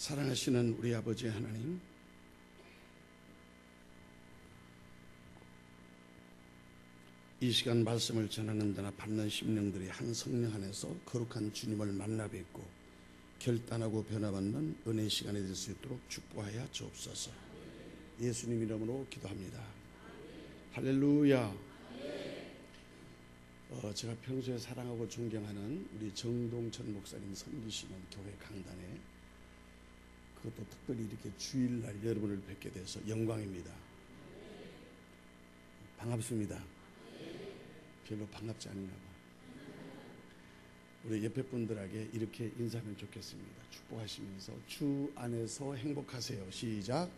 사랑하시는 우리 아버지 하나님, 이 시간 말씀을 전하는 자나 받는 심령들이 한 성령 안에서 거룩한 주님을 만나 뵙고 결단하고 변화받는 은혜의 시간이 될 수 있도록 축복하여 주옵소서. 예수님 이름으로 기도합니다. 할렐루야. 제가 평소에 사랑하고 존경하는 우리 정동천 목사님 섬기시는 교회 강단에, 그것도 특별히 이렇게 주일날 여러분을 뵙게 돼서 영광입니다. 반갑습니다. 별로 반갑지 않나 봐. 우리 옆에 분들에게 이렇게 인사하면 좋겠습니다. 축복하시면서 주 안에서 행복하세요. 시작.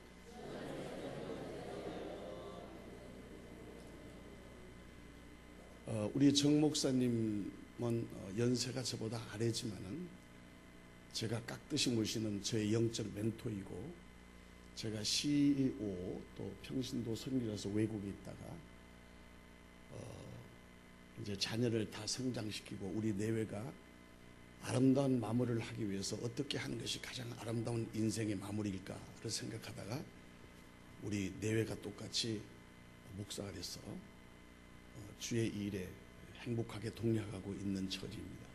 우리 정 목사님은 연세가 저보다 아래지만은 제가 깍듯이 모시는 저의 영적 멘토이고, 제가 CEO 또 평신도 선교라서 외국에 있다가 이제 자녀를 다 성장시키고 우리 내외가 아름다운 마무리를 하기 위해서 어떻게 하는 것이 가장 아름다운 인생의 마무리일까를 생각하다가 우리 내외가 똑같이 목사가 돼서 주의 일에 행복하게 동력하고 있는 처지입니다.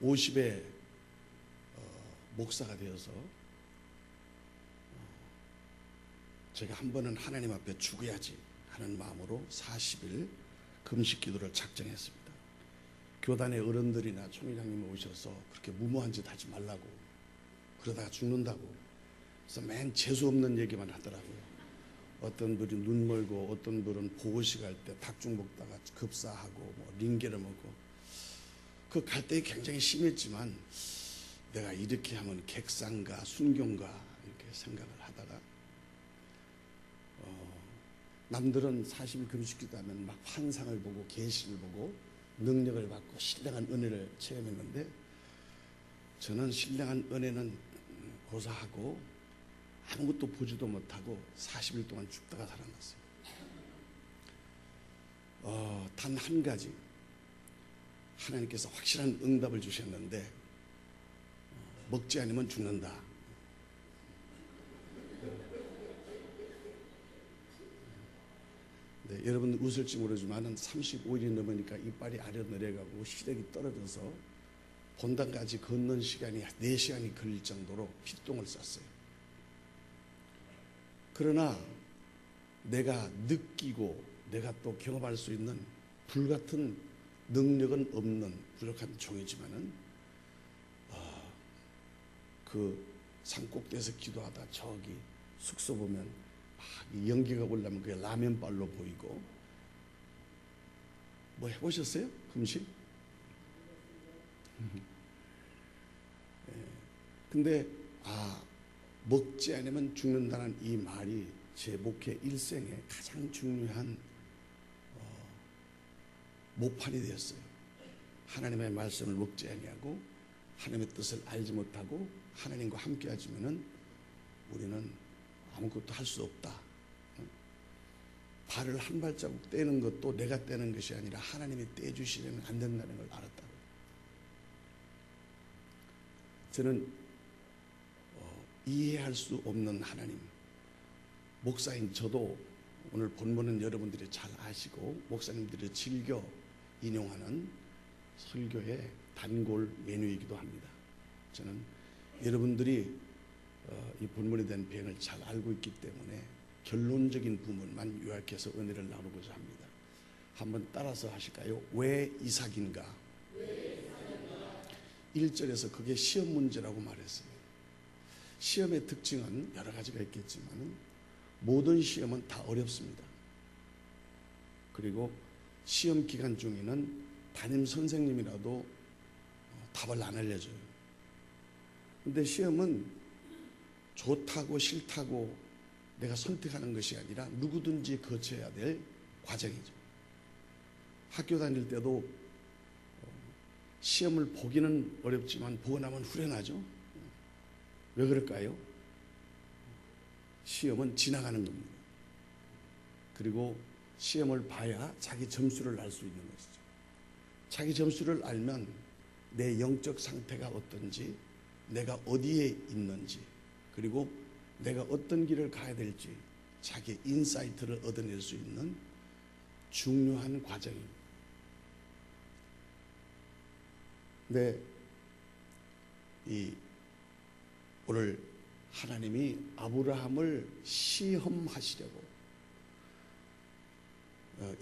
50에 목사가 되어서 제가 한 번은 하나님 앞에 죽어야지 하는 마음으로 40일 금식 기도를 작정했습니다. 교단의 어른들이나 총회장님이 오셔서 그렇게 무모한 짓 하지 말라고, 그러다가 죽는다고, 그래서 맨 재수없는 얘기만 하더라고요. 어떤 분이 눈 멀고 어떤 분은 보고식 할 때 닭죽 먹다가 급사하고 뭐 링게를 먹고, 그 갈등이 굉장히 심했지만 내가 이렇게 하면 객상가 순교인가 이렇게 생각을 하다가 남들은 40일 금식기도 하면 막 환상을 보고 계시를 보고 능력을 받고 신령한 은혜를 체험했는데, 저는 신령한 은혜는 고사하고 아무것도 보지도 못하고 40일 동안 죽다가 살아났어요. 단 한 가지 하나님께서 확실한 응답을 주셨는데, 먹지 않으면 죽는다. 네, 여러분 웃을지 모르지만 35일이 넘으니까 이빨이 아래 내려가고 시력이 떨어져서 본당까지 걷는 시간이 4시간이 걸릴 정도로 피똥을 쌌어요. 그러나 내가 느끼고 내가 또 경험할 수 있는 불같은 능력은 없는 부족한 종이지만은 그 산꼭대에서 기도하다 저기 숙소 보면 막 연기가 올라면 그게 라면발로 보이고. 뭐 해보셨어요? 금식? 근데 먹지 않으면 죽는다는 이 말이 제 목회 일생에 가장 중요한 모판이 되었어요. 하나님의 말씀을 먹지 아니하고 하나님의 뜻을 알지 못하고 하나님과 함께 하지면은 우리는 아무것도 할 수 없다. 발을 한 발자국 떼는 것도 내가 떼는 것이 아니라 하나님이 떼주시려면 안 된다는 걸 알았다고. 저는 이해할 수 없는 하나님, 목사인 저도 오늘 본문은 여러분들이 잘 아시고 목사님들이 즐겨 인용하는 설교의 단골 메뉴이기도 합니다. 저는 여러분들이 이 본문에 대한 배경을 잘 알고 있기 때문에 결론적인 부분만 요약해서 은혜를 나누고자 합니다. 한번 따라서 하실까요? 왜 이삭인가? 1절에서 그게 시험 문제라고 말했어요. 시험의 특징은 여러 가지가 있겠지만 모든 시험은 다 어렵습니다. 그리고 시험 기간 중에는 담임 선생님이라도 답을 안 알려줘요. 근데 시험은 좋다고 싫다고 내가 선택하는 것이 아니라 누구든지 거쳐야 될 과정이죠. 학교 다닐 때도 시험을 보기는 어렵지만 보고 나면 후련하죠. 왜 그럴까요? 시험은 지나가는 겁니다. 그리고 시험을 봐야 자기 점수를 알 수 있는 것이죠. 자기 점수를 알면 내 영적 상태가 어떤지, 내가 어디에 있는지, 그리고 내가 어떤 길을 가야 될지 자기 인사이트를 얻어낼 수 있는 중요한 과정입니다. 근데 오늘 하나님이 아브라함을 시험하시려고,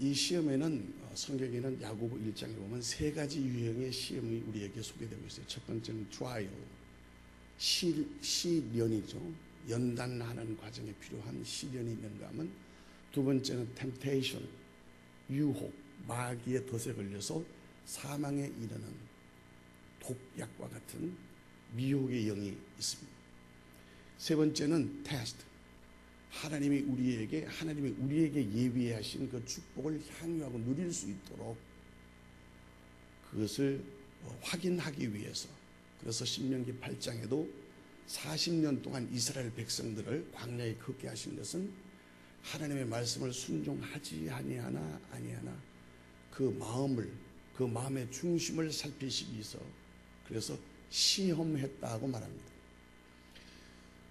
이 시험에는 성경에는 야고보 1장에 보면 세 가지 유형의 시험이 우리에게 소개되고 있어요. 첫 번째는 trial, 시련이죠. 연단하는 과정에 필요한 시련이 있는가 하면, 두 번째는 temptation, 유혹, 마귀의 덫에 걸려서 사망에 이르는 독약과 같은 미혹의 영이 있습니다. 세 번째는 test, 하나님이 우리에게 예비하신 그 축복을 향유하고 누릴 수 있도록 그것을 확인하기 위해서, 그래서 신명기 8장에도 40년 동안 이스라엘 백성들을 광야에 걷게 하신 것은 하나님의 말씀을 순종하지 아니하나 그 마음의 중심을 살피시기 위해서, 그래서 시험했다고 말합니다.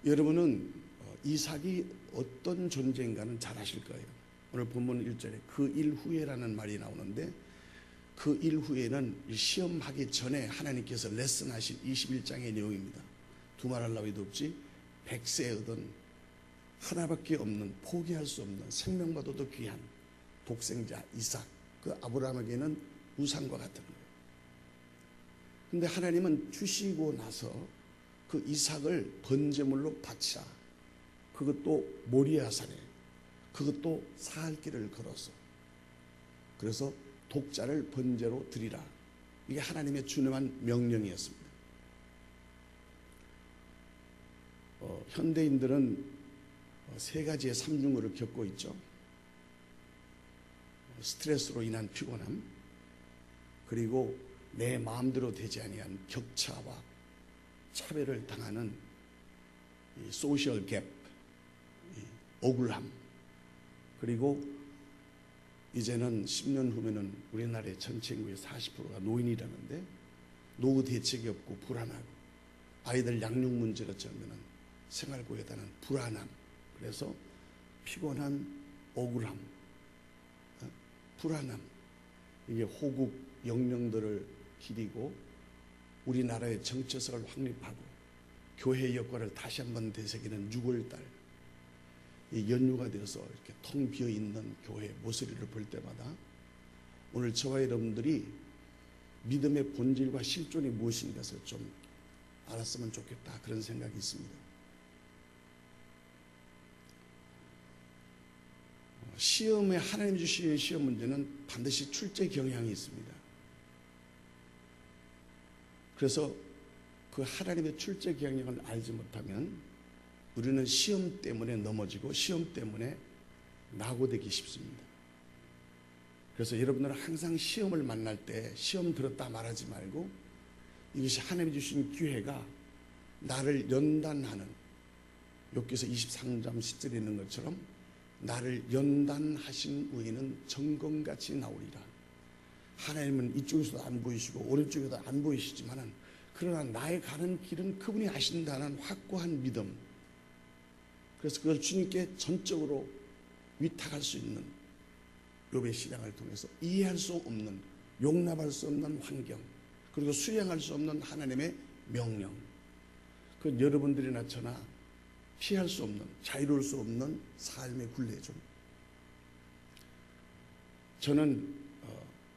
여러분은 이삭이 어떤 존재인가는 잘 아실 거예요. 오늘 본문 1절에 그 일 후에라는 말이 나오는데, 그 일 후에는 시험하기 전에 하나님께서 레슨하신 21장의 내용입니다. 두말할 나위도 없지 100세 얻은 하나밖에 없는, 포기할 수 없는, 생명보다도 귀한 독생자 이삭, 그 아브라함에게는 우상과 같은 거예요. 근데 하나님은 주시고 나서 그 이삭을 번제물로 바치라, 그것도 모리아산에, 그것도 사흘 길을 걸어서, 그래서 독자를 번제로 드리라, 이게 하나님의 준엄한 명령이었습니다. 현대인들은 세 가지의 삼중을 겪고 있죠. 스트레스로 인한 피곤함, 그리고 내 마음대로 되지 아니한 격차와 차별을 당하는 이 소셜 갭, 억울함, 그리고 이제는 10년 후면은 우리나라의 전체 인구의 40%가 노인이라는데 노후 대책이 없고 불안하고, 아이들 양육 문제로 처음에는 생활고에 대한 불안함, 그래서 피곤한 억울함, 불안함, 이게 호국 영령들을 기리고 우리나라의 정체성을 확립하고 교회 역할을 다시 한번 되새기는 6월달, 이 연휴가 되어서 이렇게 텅 비어 있는 교회 모서리를 볼 때마다 오늘 저와 여러분들이 믿음의 본질과 실존이 무엇인가를 좀 알았으면 좋겠다, 그런 생각이 있습니다. 시험에, 하나님 주신 시험 문제는 반드시 출제 경향이 있습니다. 그래서 그 하나님의 출제 경향을 알지 못하면 우리는 시험 때문에 넘어지고 시험 때문에 낙오되기 쉽습니다. 그래서 여러분들은 항상 시험을 만날 때 시험 들었다 말하지 말고, 이것이 하나님이 주신 기회가 나를 연단하는, 욥기서 23장 10절에 있는 것처럼 나를 연단하신 후에는 정금같이 나오리라. 하나님은 이쪽에서도 안 보이시고 오른쪽에도 안 보이시지만은, 그러나 나의 가는 길은 그분이 아신다는 확고한 믿음, 그래서 그걸 주님께 전적으로 위탁할 수 있는 욥의 신앙을 통해서 이해할 수 없는, 용납할 수 없는 환경, 그리고 수행할 수 없는 하나님의 명령, 그 여러분들이나 저나 피할 수 없는, 자유로울 수 없는 삶의 굴레죠. 저는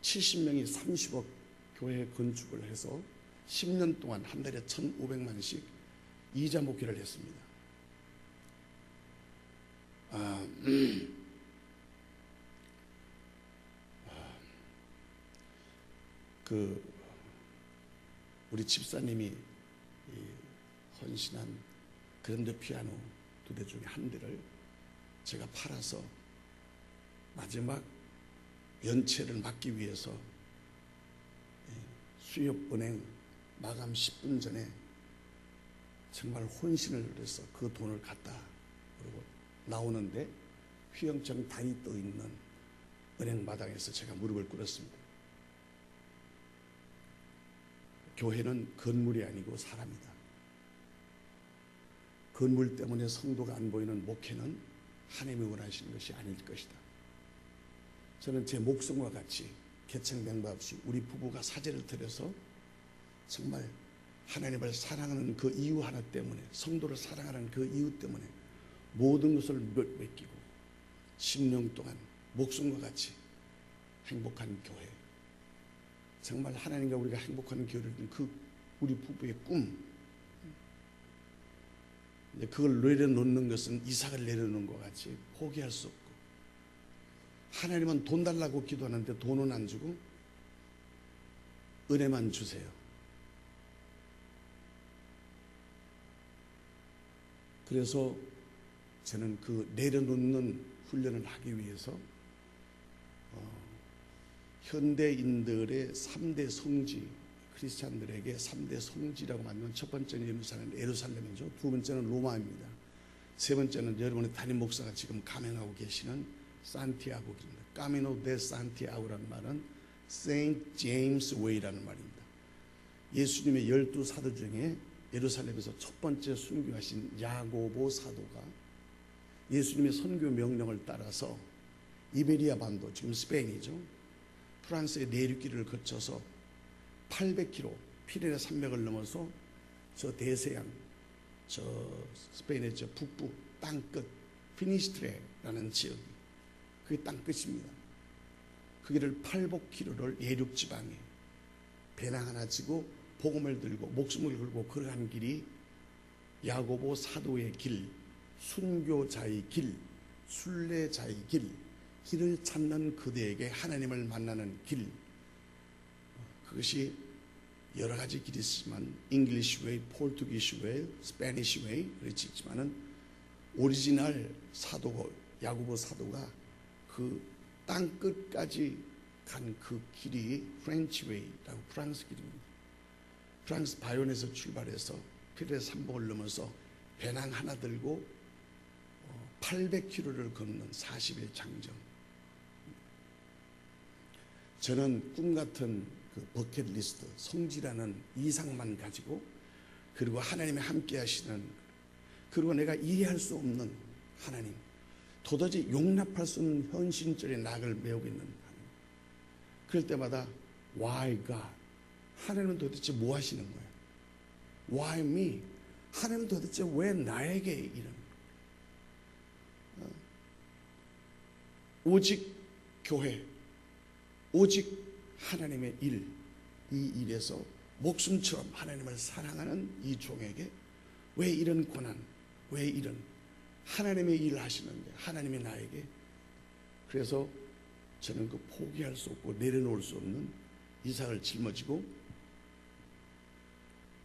70명이 30억 교회 건축을 해서 10년 동안 한 달에 1,500만씩 이자 목회를 했습니다. 우리 집사님이 헌신한 그랜드 피아노 2대 중에 한 대를 제가 팔아서 마지막 연체를 막기 위해서 수협은행 마감 10분 전에 정말 혼신을 해서 그 돈을 갖다 그러고 나오는데, 휘영청 단이 떠 있는 은행 마당에서 제가 무릎을 꿇었습니다. 교회는 건물이 아니고 사람이다. 건물 때문에 성도가 안 보이는 목회는 하나님이 원하시는 것이 아닐 것이다. 저는 제 목숨과 같이 개청된 바 없이 우리 부부가 사제를 드려서 정말 하나님을 사랑하는 그 이유 하나 때문에, 성도를 사랑하는 그 이유 때문에 모든 것을 맡기고 10년 동안 목숨과 같이 행복한 교회, 정말 하나님과 우리가 행복한 교회를 그 우리 부부의 꿈, 그걸 내려놓는 것은 이삭을 내려놓는 것 같이 포기할 수 없고, 하나님은 돈 달라고 기도하는데 돈은 안 주고 은혜만 주세요. 그래서 저는 그 내려놓는 훈련을 하기 위해서 현대인들의 3대 성지, 크리스찬들에게 3대 성지라고 만든 첫 번째는 예루살렘이죠. 두 번째는 로마입니다. 세 번째는 여러분의 담임 목사가 지금 감행하고 계시는 산티아고입니다. 까미노 데 산티아고라는 말은 세인트 제임스 웨이라는 말입니다. 예수님의 12사도 중에 예루살렘에서 첫 번째 순교하신 야고보 사도가 예수님의 선교 명령을 따라서 이베리아 반도, 지금 스페인이죠, 프랑스의 내륙길을 거쳐서 800km 피레네 산맥을 넘어서 저 대서양, 저 스페인의 저 북부 땅끝 피니스트레라는 지역이 그게 땅끝입니다. 그 길을 800km를 내륙 지방에 배낭 하나 지고 복음을 들고 목숨을 걸고 걸어간 길이 야고보 사도의 길, 순교자의 길, 순례자의 길, 길을 찾는 그대에게 하나님을 만나는 길, 그것이 여러 가지 길이 있지만 English way, Portuguese way, Spanish way 그렇지 있지만은 오리지널 사도고 야고보 사도가 그 땅끝까지 간 그 길이 프렌치 웨이라고 프랑스 길입니다. 프랑스 바이온에서 출발해서 피레네 산맥을 넘어서 배낭 하나 들고 800km를 걷는 40일 장정. 저는 꿈같은 그 버킷리스트, 성지라는 이상만 가지고, 그리고 하나님이 함께 하시는, 그리고 내가 이해할 수 없는 하나님, 도저히 용납할 수 없는 현실적인 낙을 메우고 있는 하나님. 그럴 때마다 Why God? 하나님은 도대체 뭐 하시는 거예요? Why me? 하나님은 도대체 왜 나에게 이런, 오직 교회, 오직 하나님의 일, 이 일에서 목숨처럼 하나님을 사랑하는 이 종에게 왜 이런 고난, 왜 이런, 하나님의 일을 하시는데 하나님이 나에게. 그래서 저는 그 포기할 수 없고 내려놓을 수 없는 이삭을 짊어지고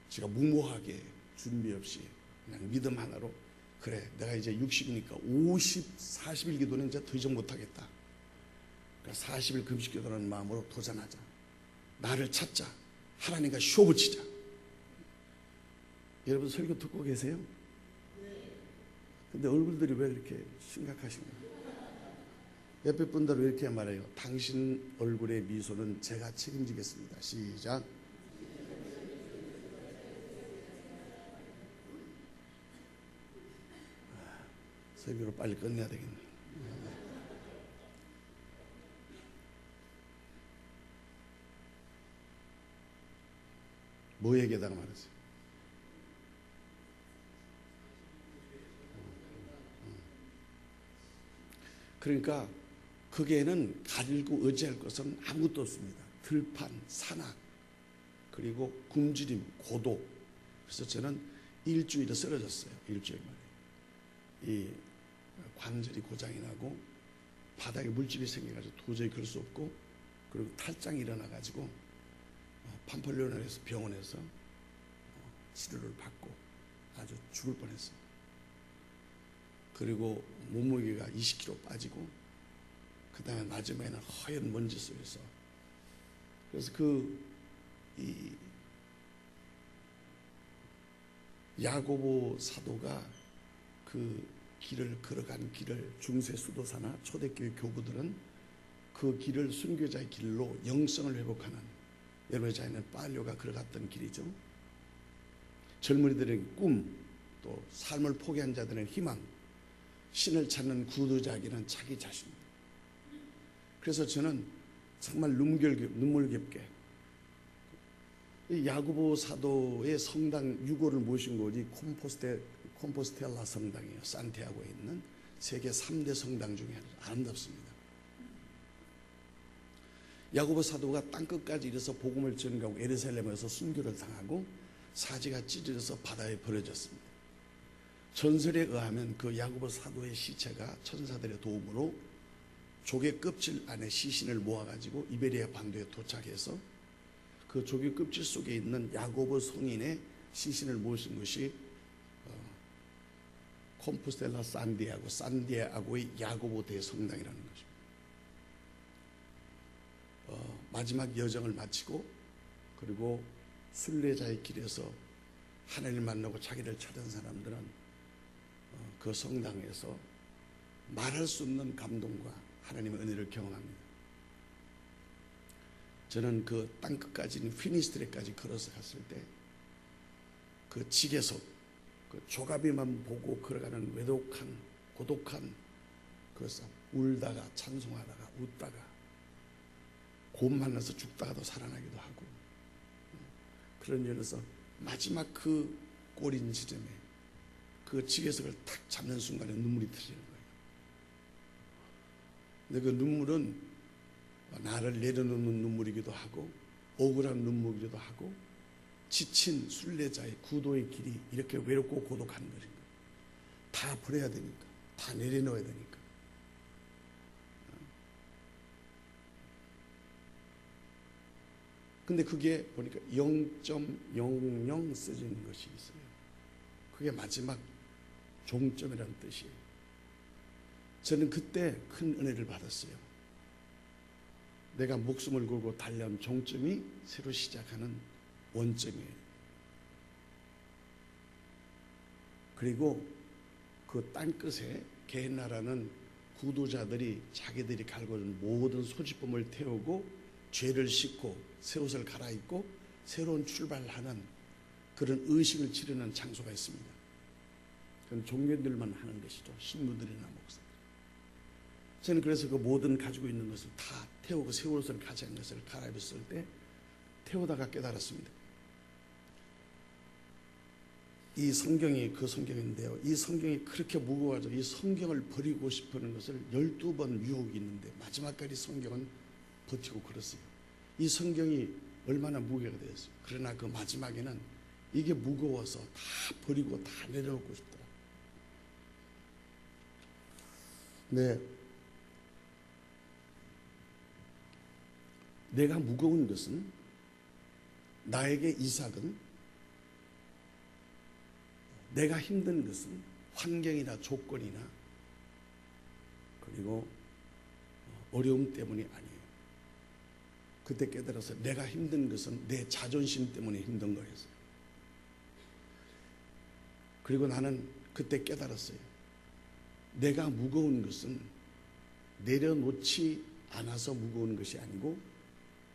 제가 무모하게 준비 없이 그냥 믿음 하나로, 그래 내가 이제 60이니까 40일 기도는 이제 더 이상 못하겠다. 그러니까 40일 금식 기도라는 마음으로 도전하자. 나를 찾자. 하나님과 쇼붙이자. 여러분 설교 듣고 계세요? 근데 얼굴들이 왜 이렇게 심각하신가요? 옆에 분들 왜 이렇게 말해요? 당신 얼굴의 미소는 제가 책임지겠습니다. 시작. 설교를 빨리 끝내야 되겠네. 뭐 얘기하다가 말았어요? 그러니까 거기에는 가리고 의지할 것은 아무것도 없습니다. 들판, 산악, 그리고 굶주림, 고독. 그래서 저는 일주일에 쓰러졌어요. 일주일 만에. 이 관절이 고장이 나고 바닥에 물집이 생겨가지고 도저히 걸 수 없고, 그리고 탈장이 일어나가지고 판폴리온에서 병원에서 치료를 받고 아주 죽을 뻔했어요. 그리고 몸무게가 20kg 빠지고, 그 다음에 마지막에는 허연 먼지 속에서. 그래서 이 야고보 사도가 그 길을 걸어간 길을, 중세 수도사나 초대교회 교부들은 그 길을 순교자의 길로 영성을 회복하는, 여러분의 자녀는 빨료가 걸어갔던 길이죠. 젊은이들의 꿈, 또 삶을 포기한 자들의 희망, 신을 찾는 구두자기는 자기 자신입니다. 그래서 저는 정말 눈물겹게 이 야고보 사도의 성당 6호를 모신 곳이 콤포스텔라 성당이에요. 산티아고에 있는 세계 3대 성당 중에 아름답습니다. 야고보 사도가 땅끝까지 이르러서 복음을 전가하고 예루살렘에서 순교를 당하고 사지가 찢어져서 바다에 버려졌습니다. 전설에 의하면 그 야고보 사도의 시체가 천사들의 도움으로 조개 껍질 안에 시신을 모아가지고 이베리아 반도에 도착해서 그 조개 껍질 속에 있는 야고보 성인의 시신을 모신 것이 콤포스텔라 산디아고의 야고보 대성당이라는 것입니다. 마지막 여정을 마치고 그리고 순례자의 길에서 하나님을 만나고 자기를 찾은 사람들은 그 성당에서 말할 수 없는 감동과 하나님의 은혜를 경험합니다. 저는 그 땅끝까지 피니스트레까지 걸어서 갔을 때 그 지게석, 그 조가비만 보고 걸어가는 외독한 고독한 그 삶, 울다가 찬송하다가 웃다가 곰 만나서 죽다가도 살아나기도 하고 그런 면에서 마지막 그 꼬린 지점에 그 지게석을 탁 잡는 순간에 눈물이 터지는 거예요. 근데 그 눈물은 나를 내려놓는 눈물이기도 하고 억울한 눈물이기도 하고 지친 순례자의 구도의 길이 이렇게 외롭고 고독한 것인가. 다 버려야 되니까, 다 내려놓아야 되니까. 근데 그게 보니까 0.00 써진 것이 있어요. 그게 마지막 종점이라는 뜻이에요. 저는 그때 큰 은혜를 받았어요. 내가 목숨을 걸고 달려온 종점이 새로 시작하는 원점이에요. 그리고 그 땅끝에 게헨나라는 구도자들이 자기들이 갈고 있는 모든 소지품을 태우고 죄를 씻고 새 옷을 갈아입고 새로운 출발하는 그런 의식을 치르는 장소가 있습니다. 그건 종교들만 하는 것이죠. 신부들이나 목사들. 저는 그래서 그 모든 가지고 있는 것을 다 태우고 새 옷을 가진 것을 갈아입었을 때 태우다가 깨달았습니다. 이 성경이 그 성경인데요. 이 성경이 그렇게 무거워서 이 성경을 버리고 싶어하는 것을 12번 유혹이 있는데 마지막까지 성경은 버티고 걸었어요. 이 성경이 얼마나 무게가 되었어요. 그러나 그 마지막에는 이게 무거워서 다 버리고 다 내려놓고 싶더라. 네. 내가 무거운 것은 나에게 이삭은 내가 힘든 것은 환경이나 조건이나 그리고 어려움 때문이 아니에요. 그때 깨달아서 내가 힘든 것은 내 자존심 때문에 힘든 거였어요. 그리고 나는 그때 깨달았어요. 내가 무거운 것은 내려놓지 않아서 무거운 것이 아니고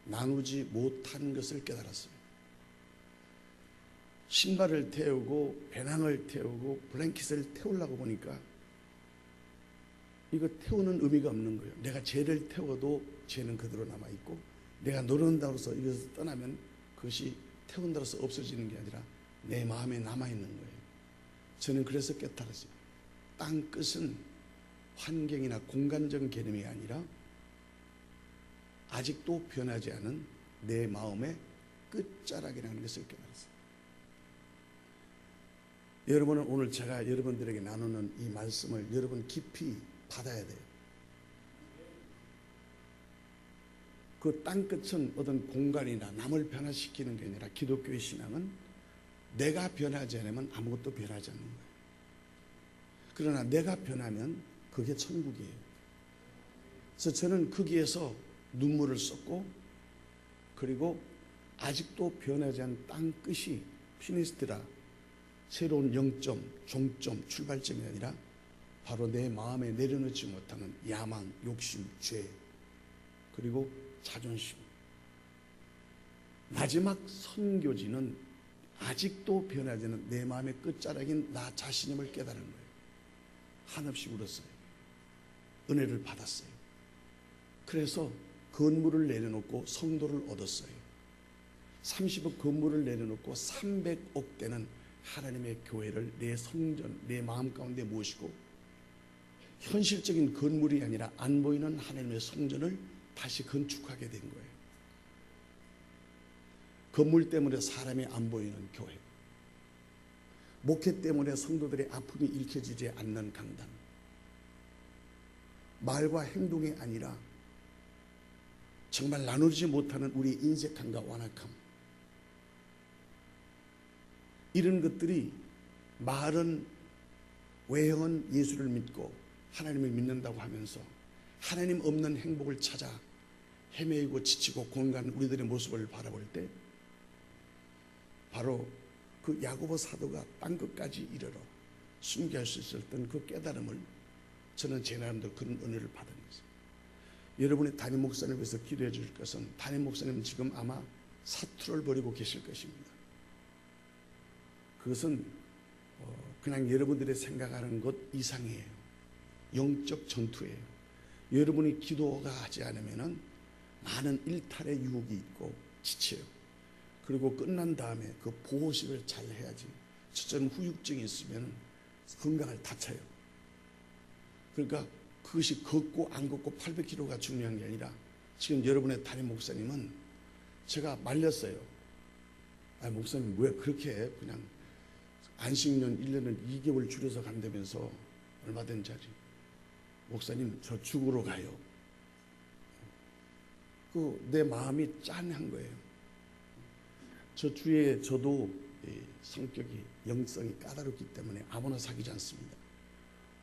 나누지 못한 것을 깨달았어요. 신발을 태우고 배낭을 태우고 블랭킷을 태우려고 보니까 이거 태우는 의미가 없는 거예요. 내가 죄를 태워도 죄는 그대로 남아있고 내가 노른다고 해서 이것을 떠나면 그것이 태운다고서 없어지는 게 아니라 내 마음에 남아있는 거예요. 저는 그래서 깨달았어요. 땅끝은 환경이나 공간적 개념이 아니라 아직도 변하지 않은 내 마음의 끝자락이라는 것을 깨달았어요. 여러분은 오늘 제가 여러분들에게 나누는 이 말씀을 여러분 깊이 받아야 돼요. 그 땅끝은 어떤 공간이나 남을 변화시키는 게 아니라 기독교의 신앙은 내가 변하지 않으면 아무것도 변하지 않는 거예요. 그러나 내가 변하면 그게 천국이에요. 그래서 저는 거기에서 눈물을 쏟고 그리고 아직도 변하지 않은 땅끝이 피니스트라 새로운 영점, 종점, 출발점이 아니라 바로 내 마음에 내려놓지 못하는 야망, 욕심, 죄 그리고 자존심 마지막 선교지는 아직도 변하지 않는 내 마음의 끝자락인 나 자신임을 깨달은 거예요. 한없이 울었어요. 은혜를 받았어요. 그래서 건물을 내려놓고 성도를 얻었어요. 30억 건물을 내려놓고 300억 되는 하나님의 교회를 내 성전, 내 마음 가운데 모시고 현실적인 건물이 아니라 안 보이는 하나님의 성전을 다시 건축하게 된 거예요. 건물 때문에 사람이 안 보이는 교회, 목회 때문에 성도들의 아픔이 읽혀지지 않는 강단, 말과 행동이 아니라 정말 나누지 못하는 우리 인색함과 완악함, 이런 것들이 말은 외형은 예수를 믿고 하나님을 믿는다고 하면서 하나님 없는 행복을 찾아 헤매이고 지치고 공간한 우리들의 모습을 바라볼 때 바로 그 야고보 사도가 땅끝까지 이르러 순교할 수 있었던 그 깨달음을 저는 제 나름대로 그런 은혜를 받은 거죠. 여러분이 담임 목사님을 위해서 기도해 주실 것은 담임 목사님은 지금 아마 사투를 벌이고 계실 것입니다. 그것은 그냥 여러분들이 생각하는 것 이상이에요. 영적 전투예요. 여러분이 기도가 하지 않으면 많은 일탈의 유혹이 있고 지쳐요. 그리고 끝난 다음에 그 보호식을 잘 해야지. 저처럼 후유증이 있으면 건강을 다쳐요. 그러니까 그것이 걷고 안 걷고 800km가 중요한 게 아니라 지금 여러분의 담임 목사님은 제가 말렸어요. 아, 목사님 왜 그렇게 해? 그냥 안식년 1년을 2개월 줄여서 간다면서 얼마든지 하지. 목사님 저 죽으러 가요. 내 마음이 짠한 거예요. 저 주위에 저도 성격이 영성이 까다롭기 때문에 아무나 사귀지 않습니다.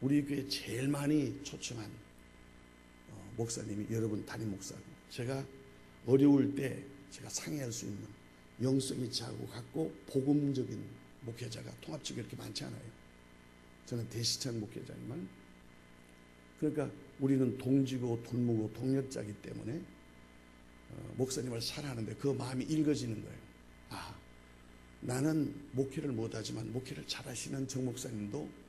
우리 교회 제일 많이 초청한 목사님이 여러분 담임 목사고, 제가 어려울 때 제가 상의할 수 있는 영성이 자고갖고 복음적인 목회자가 통합적으로 이렇게 많지 않아요. 저는 대시청 목회자지만, 그러니까 우리는 동지고 동무고 동역자이기 때문에 목사님을 사랑하는데 그 마음이 읽어지는 거예요. 아, 나는 목회를 못하지만 목회를 잘하시는 정 목사님도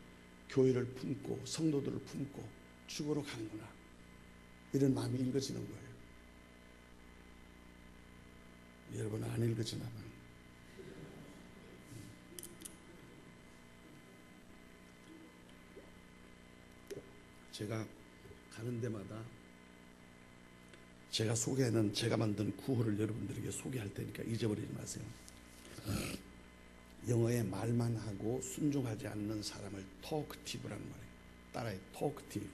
교회를 품고 성도들을 품고 죽으러 가는구나, 이런 마음이 읽어지는 거예요. 여러분은 안 읽어지나 봐요. 제가 가는 데마다 제가 소개하는, 제가 만든 구호를 여러분들에게 소개할 테니까 잊어버리지 마세요. 영어에 말만 하고 순종하지 않는 사람을 토크티브라는 말이에요. 따라해, 토크티브.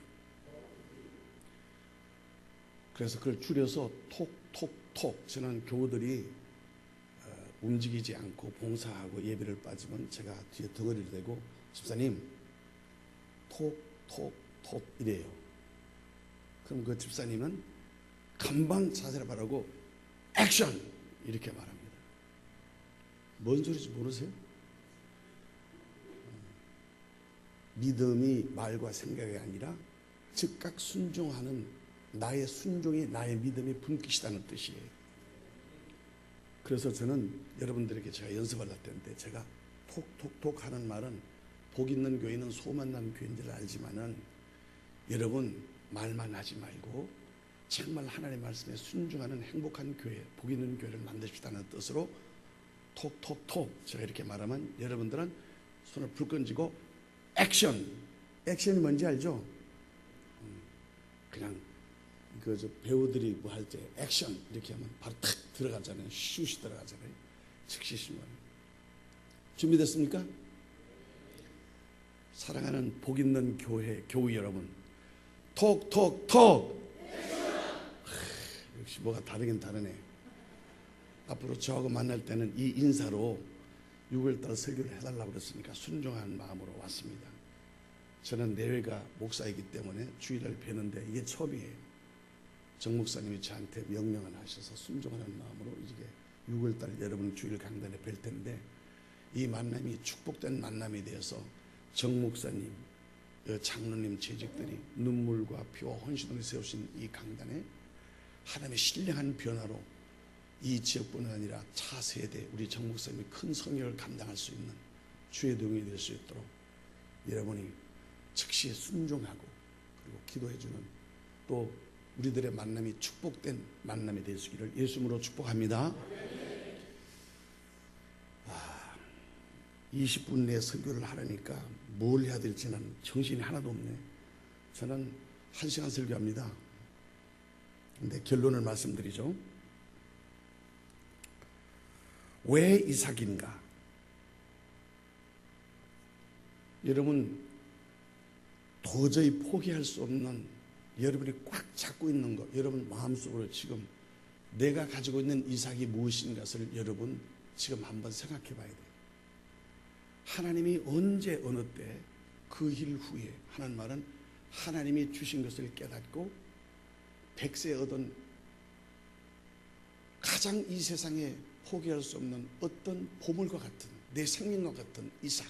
그래서 그걸 줄여서 톡톡톡. 저는 교우들이 움직이지 않고 봉사하고 예배를 빠지면 제가 뒤에 덩어리를 대고 집사님 톡톡톡 이래요. 그럼 그 집사님은 금방 자세를 바르고 액션 이렇게 말합니다. 뭔 소리인지 모르세요? 믿음이 말과 생각이 아니라 즉각 순종하는 나의 순종이 나의 믿음의 분깃이라는 뜻이에요. 그래서 저는 여러분들에게 제가 연습을 할 텐데, 제가 톡톡톡 하는 말은 복 있는 교회는 소만난 교회인 줄 알지만은 여러분 말만 하지 말고 정말 하나님의 말씀에 순종하는 행복한 교회, 복 있는 교회를 만드십시다는 뜻으로 톡톡톡 제가 이렇게 말하면 여러분들은 손을 불 끈지고 액션. 액션이 뭔지 알죠? 그냥 그 배우들이 뭐 할 때 액션 이렇게 하면 바로 탁 들어가잖아요. 슛이 들어가잖아요. 즉시 신문. 준비됐습니까? 사랑하는 복 있는 교우 여러분, 톡톡톡. 역시 뭐가 다르긴 다르네. 앞으로 저하고 만날 때는 이 인사로 6월달 설교를 해달라고 그랬으니까 순종한 마음으로 왔습니다. 저는 내외가 목사이기 때문에 주일날 뵈는데 이게 처음이에요. 정 목사님이 저한테 명령을 하셔서 순종하는 마음으로 이제 6월달 여러분 주일 강단에 뵐 텐데, 이 만남이 축복된 만남이 되어서 정 목사님, 장로님 재직들이 눈물과 피와 헌신으로 세우신 이 강단에 하나님의 신령한 변화로 이 지역뿐만 아니라 차세대 우리 정 목사님이 큰 성역을 감당할 수 있는 주의 동역이 될 수 있도록 여러분이 즉시 순종하고 그리고 기도해주는 또 우리들의 만남이 축복된 만남이 되시기를 예수님으로 축복합니다. 20분 내에 설교를 하려니까 뭘 해야 될지는 정신이 하나도 없네. 저는 1시간 설교합니다. 근데 결론을 말씀드리죠. 왜 이삭인가? 여러분 도저히 포기할 수 없는 여러분이 꽉 잡고 있는 것, 여러분 마음속으로 지금 내가 가지고 있는 이삭이 무엇인가를 여러분 지금 한번 생각해 봐야 돼요. 하나님이 언제 어느 때 그 일 후에 하는 말은 하나님이 주신 것을 깨닫고 백세 얻은 가장 이 세상에 포기할 수 없는 어떤 보물과 같은 내 생명과 같은 이삭,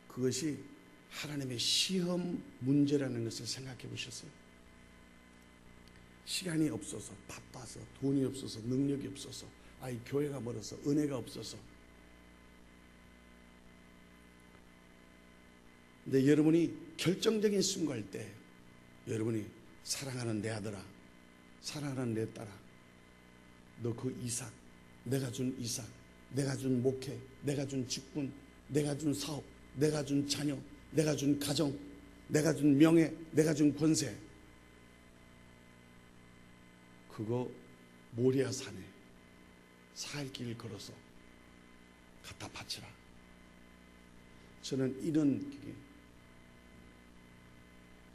그것이 하나님의 시험 문제라는 것을 생각해 보셨어요? 시간이 없어서, 바빠서, 돈이 없어서, 능력이 없어서, 교회가 멀어서, 은혜가 없어서. 근데 여러분이 결정적인 순간일 때 여러분이 사랑하는 내 아들아, 사랑하는 내 딸아, 너 그 이삭, 내가 준 이삭, 내가 준 목회, 내가 준 직분, 내가 준 사업, 내가 준 자녀, 내가 준 가정, 내가 준 명예, 내가 준 권세, 그거 모리아 산에 살 길 걸어서 갖다 바치라. 저는 이런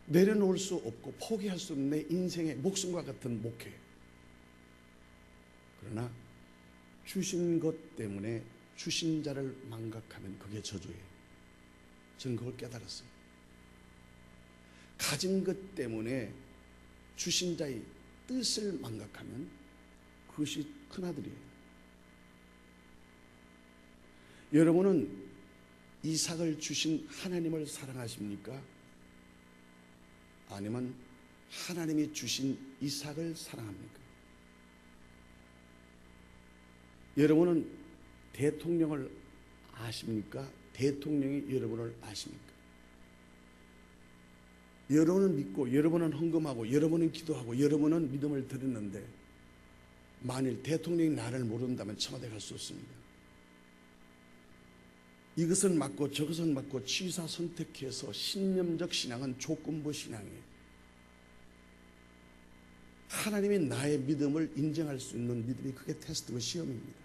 내려놓을 수 없고 포기할 수 없는 내 인생의 목숨과 같은 목회, 그러나 주신 것 때문에 주신 자를 망각하면 그게 저주예요. 저는 그걸 깨달았어요. 가진 것 때문에 주신 자의 뜻을 망각하면 그것이 큰아들이에요. 여러분은 이삭을 주신 하나님을 사랑하십니까? 아니면 하나님이 주신 이삭을 사랑합니까? 여러분은 대통령을 아십니까? 대통령이 여러분을 아십니까? 여러분은 믿고, 여러분은 헌금하고, 여러분은 기도하고, 여러분은 믿음을 드렸는데 만일 대통령이 나를 모른다면 청와대 갈 수 없습니다. 이것은 맞고 저것은 맞고 취사 선택해서 신념적 신앙은 조건부 신앙이에요. 하나님이 나의 믿음을 인정할 수 있는 믿음이 그게 테스트고 시험입니다.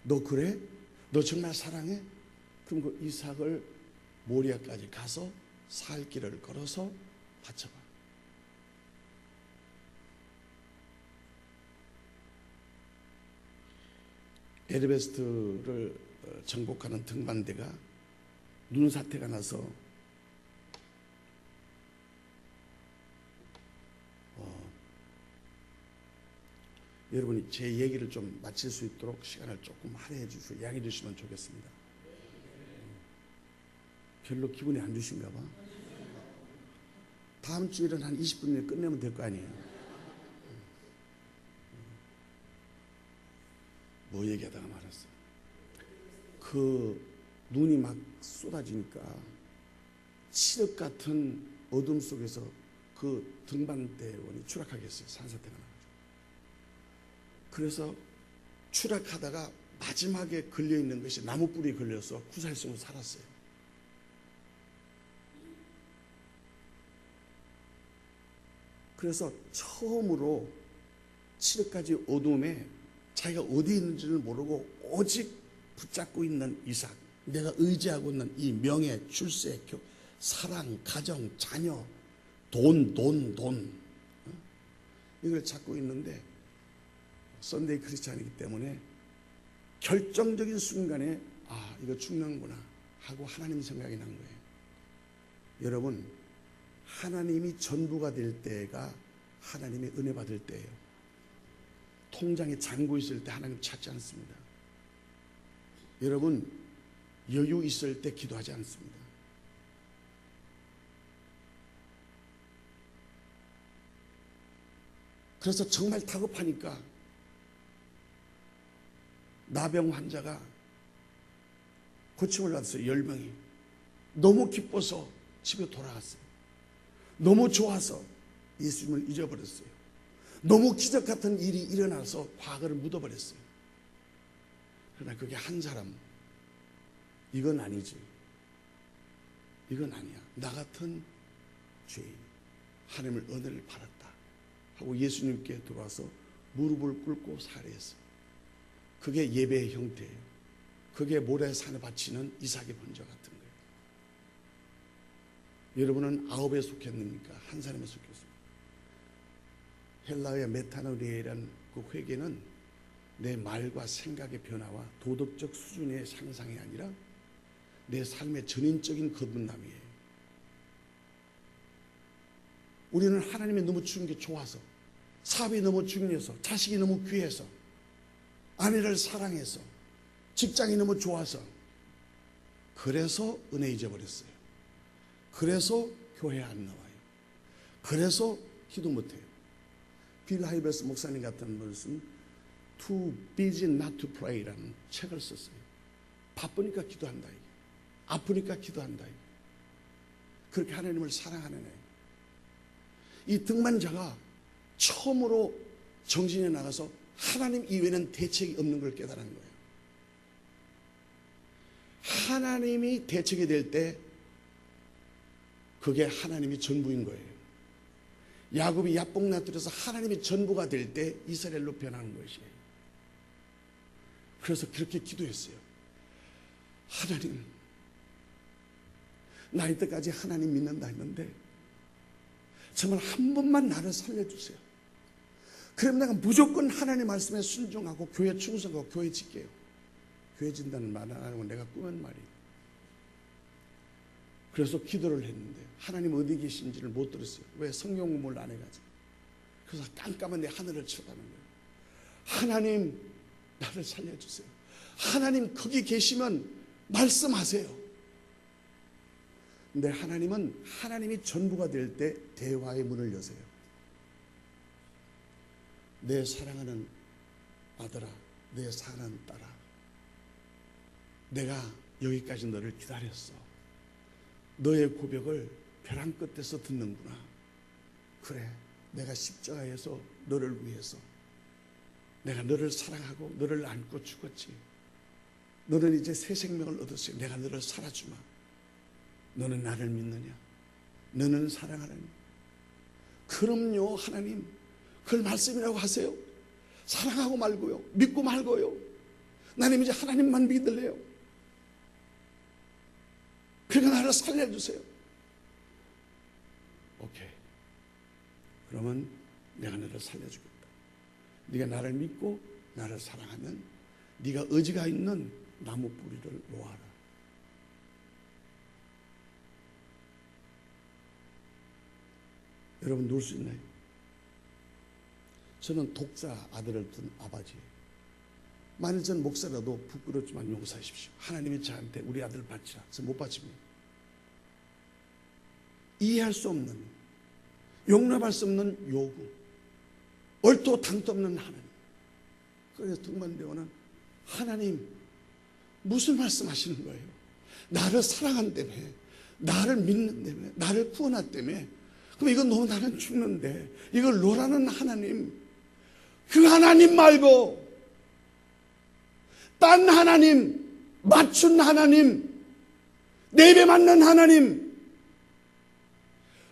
너 그래? 너 정말 사랑해? 그럼 그 이삭을 모리아까지 가서 살 길을 걸어서 바쳐봐. 에르베스트를 정복하는 등반대가 눈사태가 나서 여러분이 제 얘기를 좀 마칠 수 있도록 시간을 조금 할애해 주시고 양해해 주시면 좋겠습니다. 별로 기분이 안 좋으신가 봐. 다음 주일은 한 20분 내에 끝내면 될 거 아니에요. 뭐 얘기하다가 말았어. 그 눈이 막 쏟아지니까 칠흑 같은 어둠 속에서 그 등반대원이 추락하게 했어요. 산사태가 나가지고. 그래서 추락하다가 마지막에 걸려있는 것이 나무뿌리에 걸려서 구살생으로 살았어요. 그래서 처음으로 칠흑까지 어둠에 자기가 어디 있는지를 모르고 오직 붙잡고 있는 이삭, 내가 의지하고 있는 이 명예, 출세, 사랑, 가정, 자녀, 돈 이걸 잡고 있는데 썬데이 크리스찬이기 때문에 결정적인 순간에 이거 죽는구나 하고 하나님 생각이 난 거예요. 여러분, 하나님이 전부가 될 때가 하나님의 은혜 받을 때예요. 통장에 잔고 있을 때 하나님 찾지 않습니다. 여러분, 여유 있을 때 기도하지 않습니다. 그래서 정말 다급하니까 나병 환자가 고침을 받았어요. 10명이. 너무 기뻐서 집에 돌아갔어요. 너무 좋아서 예수님을 잊어버렸어요. 너무 기적 같은 일이 일어나서 과거를 묻어버렸어요. 그러나 그게 한 사람, 이건 아니지. 이건 아니야. 나 같은 죄인, 하나님을 은혜를 받았다 하고 예수님께 들어와서 무릎을 꿇고 살해했어요. 그게 예배의 형태예요. 그게 모래산에 바치는 이삭의 번제 같은 거예요. 여러분은 아홉에 속했습니까? 한 사람에 속했습니까? 헬라어의 메타노리아라는 그 회개는 내 말과 생각의 변화와 도덕적 수준의 향상이 아니라 내 삶의 전인적인 거듭남이에요. 우리는 하나님이 너무 주는 게 좋아서, 사업이 너무 중요해서, 자식이 너무 귀해서, 아내를 사랑해서, 직장이 너무 좋아서, 그래서 은혜 잊어버렸어요. 그래서 교회 안 나와요. 그래서 기도 못해요. 빌 하이버스 목사님 같은 분은 Too busy not to pray라는 책을 썼어요. 바쁘니까 기도한다. 아프니까 기도한다. 그렇게 하나님을 사랑하는 애. 이 등반자가 처음으로 정신에 나가서 하나님 이외에는 대책이 없는 걸 깨달은 거예요. 하나님이 대책이 될 때 그게 하나님이 전부인 거예요. 야곱이 야뽕나들여서 하나님이 전부가 될 때 이스라엘로 변하는 것이에요. 그래서 그렇게 기도했어요. 하나님, 나 이때까지 하나님 믿는다 했는데 정말 한 번만 나를 살려주세요. 그럼 내가 무조건 하나님 말씀에 순종하고 교회 충성하고 교회 짓게요. 교회 진다는 말 안 하고 내가 꾸민 말이에요. 그래서 기도를 했는데 하나님 어디 계신지를 못 들었어요. 왜? 성경 공부를 안 해가지고. 그래서 깜깜한 내 하늘을 쳐다보는 거예요. 하나님, 나를 살려주세요. 하나님 거기 계시면 말씀하세요. 근데 하나님은 하나님이 전부가 될 때 대화의 문을 여세요. 내 사랑하는 아들아, 내 사랑하는 딸아, 내가 여기까지 너를 기다렸어. 너의 고백을 벼랑 끝에서 듣는구나. 그래, 내가 십자가에서 너를 위해서 내가 너를 사랑하고 너를 안고 죽었지. 너는 이제 새 생명을 얻었어요. 내가 너를 살아주마. 너는 나를 믿느냐? 너는 사랑하느냐? 그럼요, 하나님. 그걸 말씀이라고 하세요. 사랑하고 말고요. 믿고 말고요. 나는 이제 하나님만 믿을래요. 그러니까 나를 살려주세요. 오케이. 그러면 내가 너를 살려주겠다. 네가 나를 믿고 나를 사랑하면 네가 의지가 있는 나무 뿌리를 놓아라. 여러분 놓을 수 있나요? 저는 독자 아들을 둔 아버지예요. 만일 전 목사라도 부끄럽지만 용서하십시오. 하나님이 저한테 우리 아들 바치라. 저 못 바칩니다. 이해할 수 없는, 용납할 수 없는 요구, 얼토 당도 없는 하나님. 그래서 등반대원은 하나님 무슨 말씀하시는 거예요? 나를 사랑한다며, 나를 믿는다며, 나를 구원한다며. 그럼 이건 너무 나는 죽는데 이걸 놓으라는 하나님, 그 하나님 말고 딴 하나님, 맞춘 하나님, 내 입에 맞는 하나님,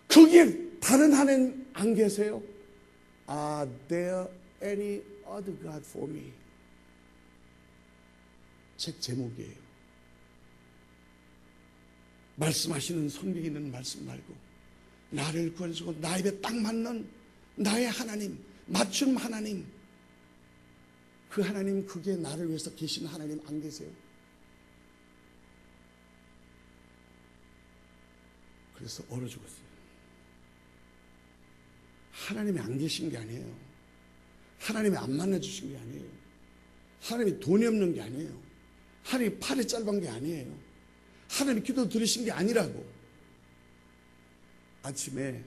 거기에 다른 하나님 안 계세요? Are there any other God for me? 책 제목이에요. 말씀하시는 성경에 있는 말씀 말고 나를 구원해주고 나 입에 딱 맞는 나의 하나님, 맞춤 하나님, 그 하나님, 그게 나를 위해서 계신 하나님 안 계세요? 그래서 얼어 죽었어요. 하나님이 안 계신 게 아니에요. 하나님이 안 만나주신 게 아니에요. 하나님이 돈이 없는 게 아니에요. 하나님이 팔이 짧은 게 아니에요. 하나님이 기도 들으신 게 아니라고. 아침에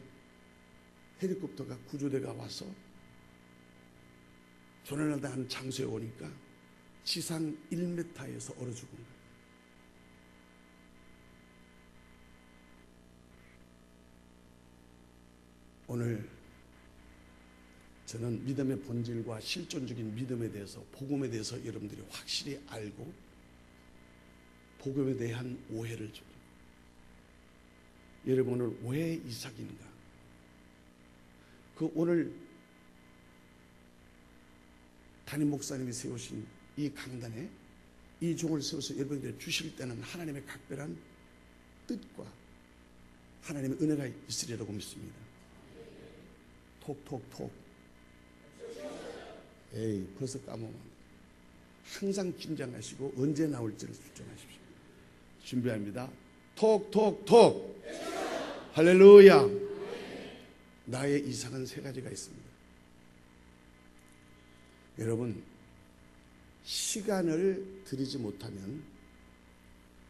헬리콥터가 구조대가 와서 조난을 당하는 장소에 오니까 지상 1m에서 얼어 죽은 거예요. 오늘 저는 믿음의 본질과 실존적인 믿음에 대해서, 복음에 대해서 여러분들이 확실히 알고 복음에 대한 오해를 줍니다. 여러분 오늘 왜 이삭인가? 그 오늘 담임 목사님이 세우신 이 강단에 이 종을 세워서 여러분들이 주실 때는 하나님의 각별한 뜻과 하나님의 은혜가 있으리라고 믿습니다. 톡톡톡. 에이, 벌써 까먹었네. 항상 긴장하시고 언제 나올지를 결정하십시오. 준비합니다. 톡톡톡. 할렐루야. 나의 이삭은 세 가지가 있습니다. 여러분, 시간을 들이지 못하면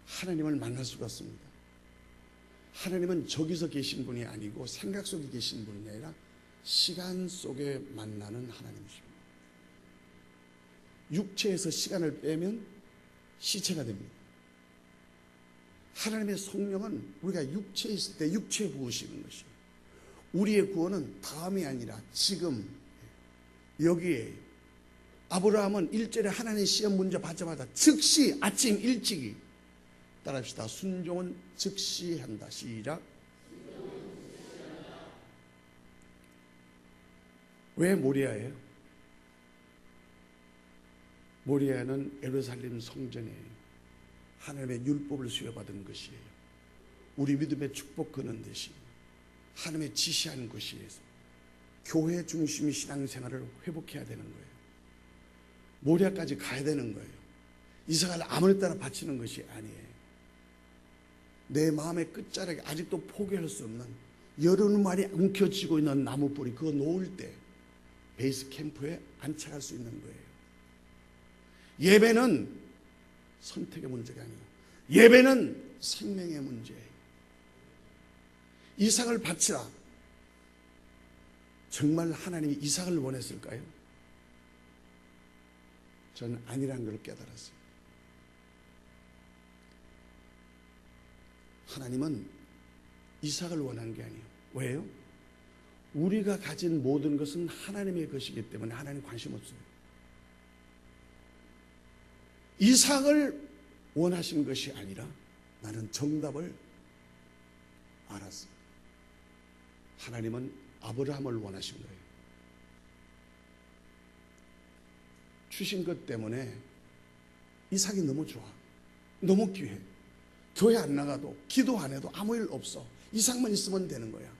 하나님을 만날 수가 없습니다. 하나님은 저기서 계신 분이 아니고 생각 속에 계신 분이 아니라 시간 속에 만나는 하나님이십니다. 육체에서 시간을 빼면 시체가 됩니다. 하나님의 성령은 우리가 육체에 있을 때 육체에 부으시는 것이에요. 우리의 구원은 다음이 아니라 지금 여기에. 아브라함은 1절에 하나님의 시험 문제 받자마자 즉시 아침 일찍이, 따라합시다. 순종은 즉시 한다. 시작. 왜 모리아예요? 모리아는 예루살렘 성전이에요. 하나님의 율법을 수여받은 것이에요. 우리 믿음의 축복 거는 데시 하나님의 지시한 것이에요. 교회 중심의 신앙생활을 회복해야 되는 거예요. 모리아까지 가야 되는 거예요. 이삭을 아무리 따라 바치는 것이 아니에요. 내 마음의 끝자락에 아직도 포기할 수 없는 여름말이 움켜쥐고 있는 나무뿌리, 그거 놓을 때 베이스 캠프에 안착할 수 있는 거예요. 예배는 선택의 문제가 아니에요. 예배는 생명의 문제예요. 이삭을 바치라. 정말 하나님이 이삭을 원했을까요? 저는 아니라는 걸 깨달았어요. 하나님은 이삭을 원한 게 아니에요. 왜요? 우리가 가진 모든 것은 하나님의 것이기 때문에 하나님 관심 없어요. 이삭을 원하신 것이 아니라 나는 정답을 알았어요. 하나님은 아브라함을 원하신 거예요. 주신 것 때문에 이삭이 너무 좋아. 너무 귀해. 교회 안 나가도 기도 안 해도 아무 일 없어. 이삭만 있으면 되는 거야.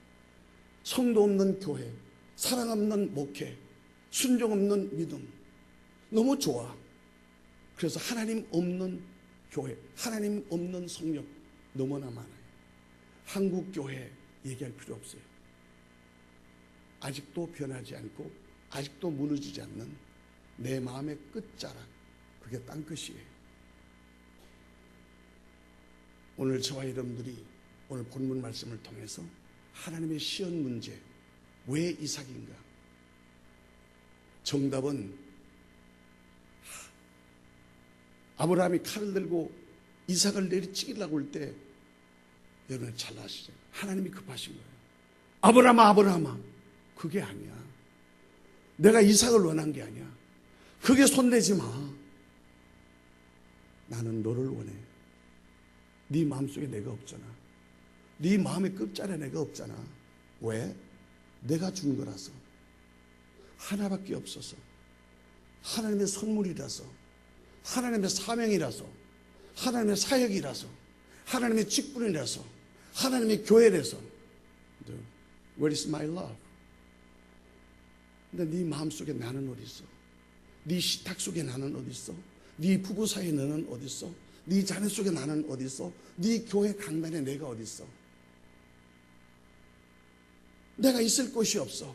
성도 없는 교회, 사랑 없는 목회, 순종 없는 믿음. 너무 좋아. 그래서 하나님 없는 교회, 하나님 없는 성령 너무나 많아요. 한국 교회 얘기할 필요 없어요. 아직도 변하지 않고 아직도 무너지지 않는 내 마음의 끝자락, 그게 땅끝이에요. 오늘 저와 여러분들이 오늘 본문 말씀을 통해서 하나님의 시험 문제, 왜 이삭인가? 정답은 아브라함이 칼을 들고 이삭을 내리치기려고 할 때 여러분 잘 아시죠? 하나님이 급하신 거예요. 아브라함아, 아브라함아. 그게 아니야. 내가 이삭을 원한 게 아니야. 그게 손대지 마. 나는 너를 원해. 네 마음속에 내가 없잖아. 네 마음의 끝자리에 내가 없잖아. 왜? 내가 준 거라서. 하나밖에 없어서. 하나님의 선물이라서. 하나님의 사명이라서. 하나님의 사역이라서. 하나님의 직분이라서. 하나님의 교회라서. Where is my love? 근데 네 마음속에 나는 어디 있어? 네 식탁 속에 나는 어디 있어? 네 부부 사이에 너는 어디 있어? 네 자녀 속에 나는 어디 있어? 네 교회 강단에 내가 어디 있어? 내가 있을 곳이 없어.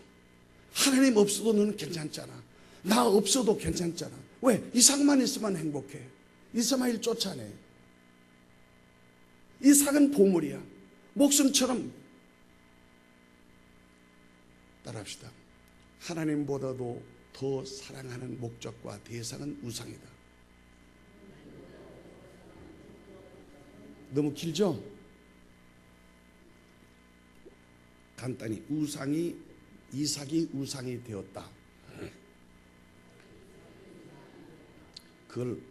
하나님 없어도 너는 괜찮잖아. 나 없어도 괜찮잖아. 왜? 이삭만 있으면 행복해. 이스마엘 쫓아내. 이삭은 보물이야. 목숨처럼. 따라합시다. 하나님보다도 더 사랑하는 목적과 대상은 우상이다. 너무 길죠? 간단히 이삭이 우상이 되었다. 그걸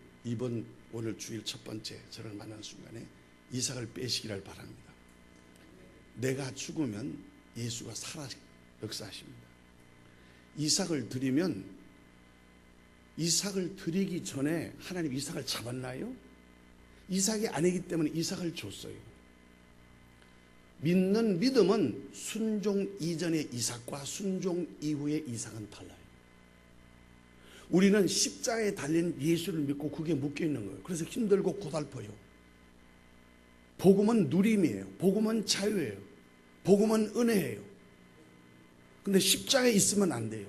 오늘 주일 첫 번째 저를 만난 순간에 이삭을 빼시기를 바랍니다. 내가 죽으면 예수가 살아 역사하십니다. 이삭을 드리기 전에 하나님 이삭을 잡았나요? 이삭이 아니기 때문에 이삭을 줬어요. 믿는 믿음은 순종 이전의 이삭과 순종 이후의 이삭은 달라요. 우리는 십자가에 달린 예수를 믿고 그게 묶여있는 거예요. 그래서 힘들고 고달퍼요. 복음은 누림이에요. 복음은 자유예요. 복음은 은혜예요. 근데 십자가에 있으면 안 돼요.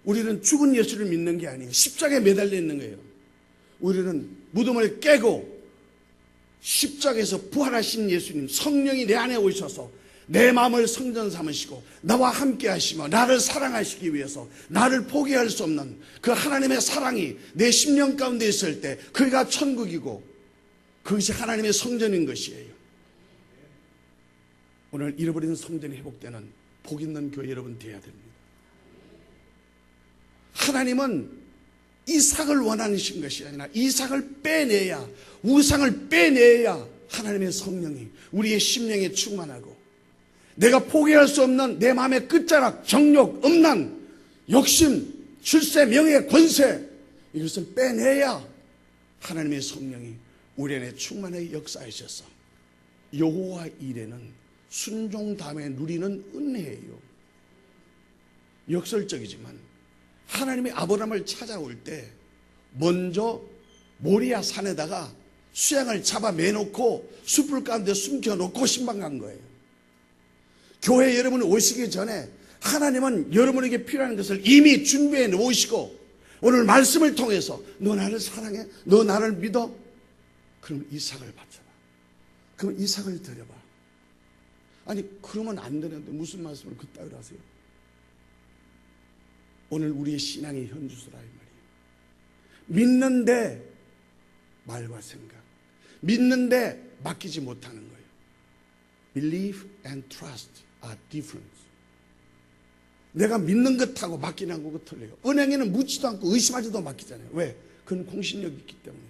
우리는 죽은 예수를 믿는 게 아니에요. 십자가에 매달려 있는 거예요. 우리는 무덤을 깨고 십자가에서 부활하신 예수님, 성령이 내 안에 오셔서 내 마음을 성전 삼으시고 나와 함께 하시며 나를 사랑하시기 위해서 나를 포기할 수 없는 그 하나님의 사랑이 내 심령 가운데 있을 때 그가 천국이고 그것이 하나님의 성전인 것이에요. 오늘 잃어버린 성전이 회복되는 복 있는 교회 여러분 되어야 됩니다. 하나님은 이삭을 원하신 것이 아니라 이삭을 빼내야, 우상을 빼내야 하나님의 성령이 우리의 심령에 충만하고 내가 포기할 수 없는 내 마음의 끝자락, 정욕, 음란, 욕심, 출세, 명예, 권세 이것을 빼내야 하나님의 성령이 우리 안에 충만하게 역사하셔서 여호와 일에는 순종 다음에 누리는 은혜예요. 역설적이지만 하나님이 아브라함을 찾아올 때 먼저 모리아 산에다가 수양을 잡아 매놓고 숯불 가운데 숨겨놓고 신방 간 거예요. 교회 여러분이 오시기 전에 하나님은 여러분에게 필요한 것을 이미 준비해 놓으시고 오늘 말씀을 통해서 너 나를 사랑해? 너 나를 믿어? 그럼 이삭을 바쳐봐. 그럼 이삭을 드려봐. 아니 그러면 안 되는데 무슨 말씀을 그따위로 하세요? 오늘 우리의 신앙의 현주소라 이 말이에요. 믿는데 말과 생각, 믿는데 맡기지 못하는 거예요. Believe and trust are different. 내가 믿는 것하고 맡기는 것하고 틀려요. 은행에는 묻지도 않고 의심하지도 맡기잖아요. 왜? 그건 공신력이 있기 때문에.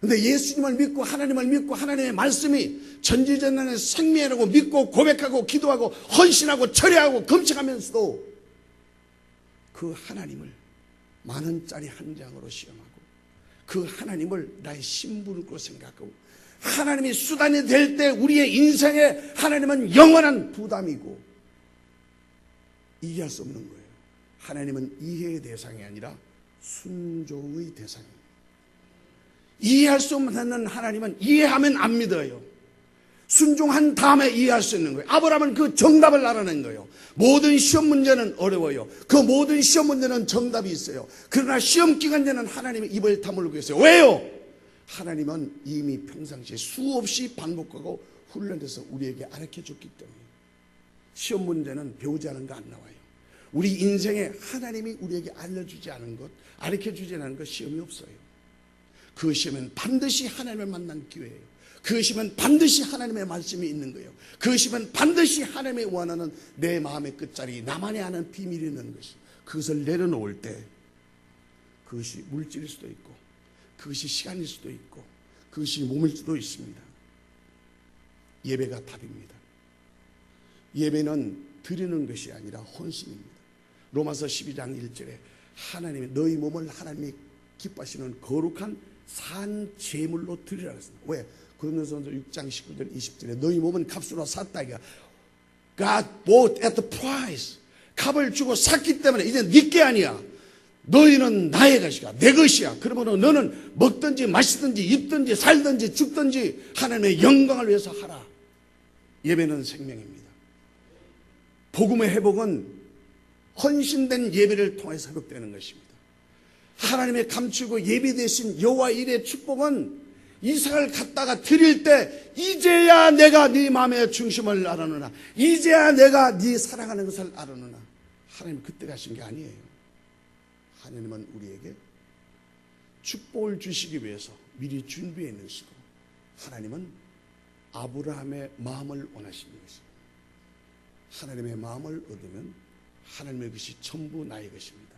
근데 예수님을 믿고 하나님을 믿고 하나님의 말씀이 전지전능의 생명이라고 믿고 고백하고 기도하고 헌신하고 철회하고 금식하면서도 그 하나님을 만원짜리 한 장으로 시험하고 그 하나님을 나의 신분으로 생각하고 하나님이 수단이 될 때 우리의 인생에 하나님은 영원한 부담이고 이해할 수 없는 거예요. 하나님은 이해의 대상이 아니라 순종의 대상이에요. 이해할 수 없는 하나님은 이해하면 안 믿어요. 순종한 다음에 이해할 수 있는 거예요. 아브라함은 그 정답을 알아낸 거예요. 모든 시험 문제는 어려워요. 그 모든 시험 문제는 정답이 있어요. 그러나 시험 기간에는 하나님의 입을 다물고 있어요. 왜요? 하나님은 이미 평상시에 수없이 반복하고 훈련해서 우리에게 가르쳐줬기 때문에 시험 문제는 배우지 않은 거 안 나와요. 우리 인생에 하나님이 우리에게 알려주지 않은 것, 가르쳐주지 않은 것 시험이 없어요. 그 시험은 반드시 하나님을 만난 기회예요. 그것이면 반드시 하나님의 말씀이 있는 거예요. 그것이면 반드시 하나님이 원하는 내 마음의 끝자리, 나만이 아는 비밀이 있는 것이. 그것을 내려놓을 때 그것이 물질일 수도 있고 그것이 시간일 수도 있고 그것이 몸일 수도 있습니다. 예배가 답입니다. 예배는 드리는 것이 아니라 헌신입니다. 로마서 12장 1절에 하나님이 너희 몸을 하나님이 기뻐하시는 거룩한 산 제물로 드리라 했습니다. 왜? 고린도전서 6장 19절 20절에 너희 몸은 값으로 샀다. God bought at the price. 값을 주고 샀기 때문에 이제 네게 아니야. 너희는 나의 것이야. 내 것이야. 그러면 너는 먹든지 마시든지 입든지 살든지 죽든지 하나님의 영광을 위해서 하라. 예배는 생명입니다. 복음의 회복은 헌신된 예배를 통해서 회복되는 것입니다. 하나님의 감추고 예배 대신 여호와 일의 축복은 이삭을 갖다가 드릴 때 이제야 내가 네 마음의 중심을 알아느나 이제야 내가 네 사랑하는 것을 알아느나 하나님 그때 가신 게 아니에요. 하나님은 우리에게 축복을 주시기 위해서 미리 준비해 놓으시고, 하나님은 아브라함의 마음을 원하시는 것입니다. 하나님의 마음을 얻으면 하나님의 것이 전부 나의 것입니다.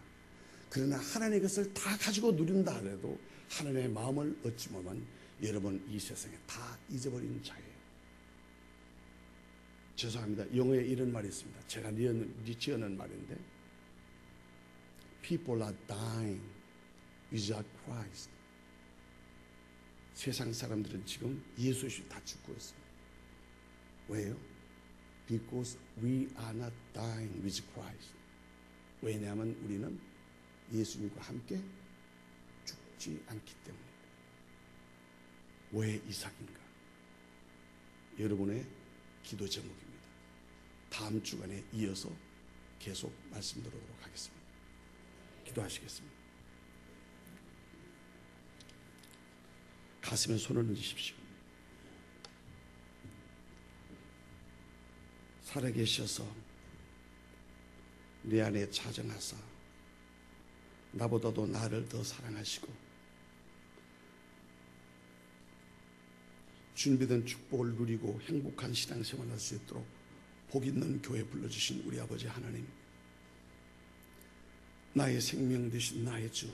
그러나 하나님의 것을 다 가지고 누린다 하더라도 하나님의 마음을 얻지 못하면 여러분 이 세상에 다 잊어버린 자예요. 죄송합니다. 영어에 이런 말이 있습니다. 제가 지어낸 말인데, People are dying without Christ. 세상 사람들은 지금 예수 없이 다 죽고 있습니다. 왜요? Because we are not dying with Christ. 왜냐하면 우리는 예수님과 함께 죽지 않기 때문입니다. 왜 이삭인가? 여러분의 기도 제목입니다. 다음 주간에 이어서 계속 말씀드리도록 하겠습니다. 기도하시겠습니다. 가슴에 손을 얹으십시오. 살아계셔서 내 안에 자정하사 나보다도 나를 더 사랑하시고 준비된 축복을 누리고 행복한 신앙생활을 할 수 있도록 복 있는 교회 불러주신 우리 아버지 하나님, 나의 생명 되신 나의 주,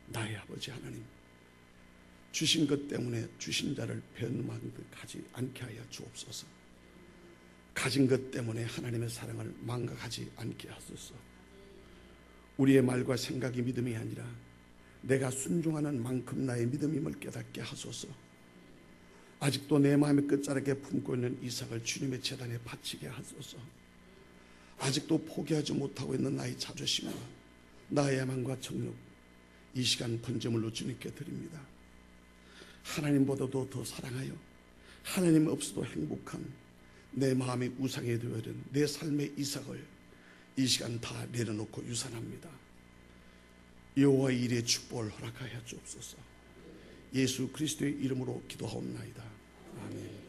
나의 아버지 하나님, 주신 것 때문에 주신 자를 변망하지 않게 하여 주옵소서. 가진 것 때문에 하나님의 사랑을 망각하지 않게 하소서. 우리의 말과 생각이 믿음이 아니라 내가 순종하는 만큼 나의 믿음임을 깨닫게 하소서. 아직도 내 마음의 끝자락에 품고 있는 이삭을 주님의 제단에 바치게 하소서. 아직도 포기하지 못하고 있는 나의 자존심과 나의 야망과 정욕, 이 시간 번제물로 주님께 드립니다. 하나님보다도 더 사랑하여 하나님 없어도 행복한 내 마음의 우상이 되어든 내 삶의 이삭을 이 시간 다 내려놓고 유산합니다. 여호와의 일에 축복을 허락하여 주옵소서. 예수 그리스도의 이름으로 기도하옵나이다. 아멘.